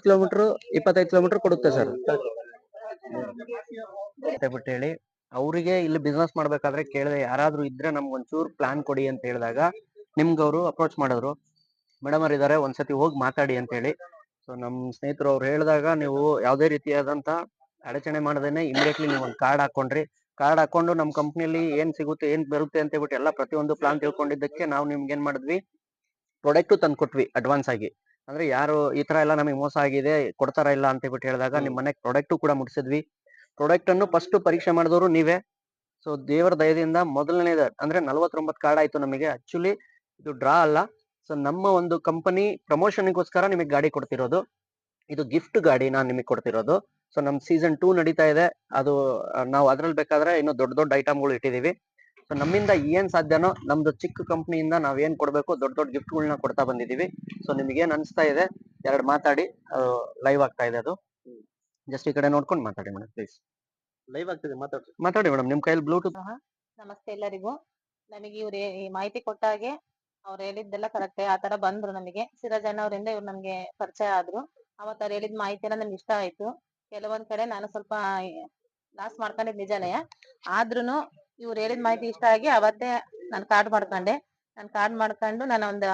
Kilometre 25 kilometre ಕೊಡುತ್ತೆ sir ಬಿಟ್ಟು ಹೇಳಿ. ಅವರಿಗೆ ಇಲ್ಲಿ ಬಿಸ್ನೆಸ್ ಮಾಡ್ಬೇಕಾದ್ರೆ ಕೇಳಿದೆ, ಯಾರಾದ್ರೂ ಇದ್ರೆ ನಮ್ಗೆ ಒಂಚೂರು ಪ್ಲಾನ್ ಕೊಡಿ ಅಂತ ಹೇಳಿದಾಗ ನಿಮ್ಗೆ ಅವರು ಅಪ್ರೋಚ್ ಮಾಡಿದ್ರು, ಮೇಡಮ್ ಅವ್ರು ಇದಾರೆ ಒಂದ್ಸತಿ ಹೋಗಿ ಮಾತಾಡಿ ಅಂತ ಹೇಳಿ. ಸೊ ನಮ್ ಸ್ನೇಹಿತರು ಅವ್ರು ಹೇಳಿದಾಗ ನೀವು ಯಾವುದೇ ರೀತಿಯಾದಂತ ಅಡಚಣೆ ಮಾಡದೇನೆ ಇಮಿಡಿಯೇಟ್ಲಿ ನೀವು ಒಂದು ಕಾರ್ಡ್ ಹಾಕೊಂಡ್ರಿ. ಕಾರ್ಡ್ ಹಾಕೊಂಡು ನಮ್ಮ ಕಂಪ್ನಿಯಲ್ಲಿ ಏನ್ ಸಿಗುತ್ತೆ ಏನ್ ಬರುತ್ತೆ ಅಂತ ಹೇಳ್ಬಿಟ್ಟು ಎಲ್ಲ ಪ್ರತಿಯೊಂದು ಪ್ಲಾನ್ ತಿಳ್ಕೊಂಡಿದ್ದಕ್ಕೆ ನಾವು ನಿಮ್ಗೆ ಏನ್ ಮಾಡಿದ್ವಿ, ಪ್ರಾಡಕ್ಟ್ ತಂದು ಕೊಟ್ವಿ ಅಡ್ವಾನ್ಸ್ ಆಗಿ. ಅಂದ್ರೆ ಯಾರು ಈ ತರ ಎಲ್ಲ ನಮಗೆ ಮೋಸ ಆಗಿದೆ ಕೊಡ್ತಾರ ಇಲ್ಲ ಅಂತ ಹೇಳ್ಬಿಟ್ಟು ಹೇಳಿದಾಗ ನಿಮ್ ಮನೆಗೆ ಪ್ರಾಡಕ್ಟ್ ಕೂಡ ಮುಟ್ಟಿಸಿದ್ವಿ. ಪ್ರಾಡಕ್ಟ್ ಅನ್ನು ಫಸ್ಟ್ ಪರೀಕ್ಷೆ ಮಾಡಿದವರು ನೀವೇ. ಸೊ ದೇವರ ದಯದಿಂದ ಮೊದಲನೇದ ಅಂದ್ರೆ 49 ಕಾರ್ಡ್ ಆಯ್ತು ನಮಗೆ. ಆಕ್ಚುಲಿ ಇದು ಡ್ರಾ ಅಲ್ಲ, ಸೊ ನಮ್ಮ ಒಂದು ಕಂಪನಿ ಪ್ರಮೋಷನ್ಗೋಸ್ಕರ ನಿಮಗೆ ಗಾಡಿ ಕೊಡ್ತಿರೋದು. ಇದು ಗಿಫ್ಟ್ ಗಾಡಿ ನಾನು ನಿಮಗೆ ಕೊಡ್ತಿರೋದು. ಸೊ ನಮ್ ಸೀಸನ್ 2 ನಡೀತಾ ಇದೆ. ಅದು ನಾವು ಅದ್ರಲ್ಲಿ ಬೇಕಾದ್ರೆ ಇನ್ನು ದೊಡ್ಡ ದೊಡ್ಡ ಐಟಮ್ಗಳು ಇಟ್ಟಿದೀವಿ. ಸೊ ನಮ್ಮಿಂದ ಏನ್ ಸಾಧ್ಯನೋ ನಮ್ದು ಚಿಕ್ಕ ಕಂಪ್ನಿಯಿಂದ ನಾವ್ ಏನ್ ಕೊಡ್ಬೇಕು ದೊಡ್ಡ ದೊಡ್ಡ ಗಿಫ್ಟ್ಗಳನ್ನ ಕೊಡ್ತಾ ಬಂದಿದೀವಿ. ಸೊ ನಿಮ್ಗೆ ಏನ್ ಅನ್ಸ್ತಾ ಇದೆ ಎರಡು ಮಾತಾಡಿ, ಲೈವ್ ಆಗ್ತಾ ಇದೆ ಅದು. ಜಸ್ಟ್ ಈ ಕಡೆ ನೋಡ್ಕೊಂಡು ಮಾತಾಡಿ ಮೇಡಮ್ ಪ್ಲೀಸ್. ಲೈವ್ ಆಗ್ತಿದೆ, ಮಾತಾಡಿ ಮೇಡಮ್. ನಿಮ್ ಕೈಯಲ್ಲಿ ಬ್ಲೂಟೂತ್. ನಮಸ್ತೆ ಎಲ್ಲರಿಗೂ. ನಮಗೆ ಇವ್ರು ಈ ಮಾಹಿತಿ ಕೊಟ್ಟಾಗೆ ಅವ್ರು ಹೇಳಿದ್ದೆಲ್ಲ ಕರೆಕ್ಟ್. ಆ ತರ ಬಂದ್ರು ನಮಗೆ ಸಿರಾಜಣ್ಣ ಅವರಿಂದ ಇವ್ರು ನಮ್ಗೆ ಪರಿಚಯ ಆದ್ರು. ಅವತ್ತು ಅವ್ರು ಹೇಳಿದ ಮಾಹಿತಿ ಎಲ್ಲ ನಮ್ಗೆ ಇಷ್ಟ ಆಯ್ತು. ಕೆಲವೊಂದ್ ಕಡೆ ನಾನು ಸ್ವಲ್ಪ ಲಾಸ್ ಮಾಡ್ಕೊಂಡಿದ್ ನಿಜಾನೇ, ಆದ್ರೂನು ಇವ್ರು ಹೇಳಿದ ಮಾಹಿತಿ ಇಷ್ಟ ಆಗಿ ಅವತ್ತೇ ನಾನು ಕಾರ್ಡ್ ಮಾಡ್ಕೊಂಡು ನಾನು ಒಂದು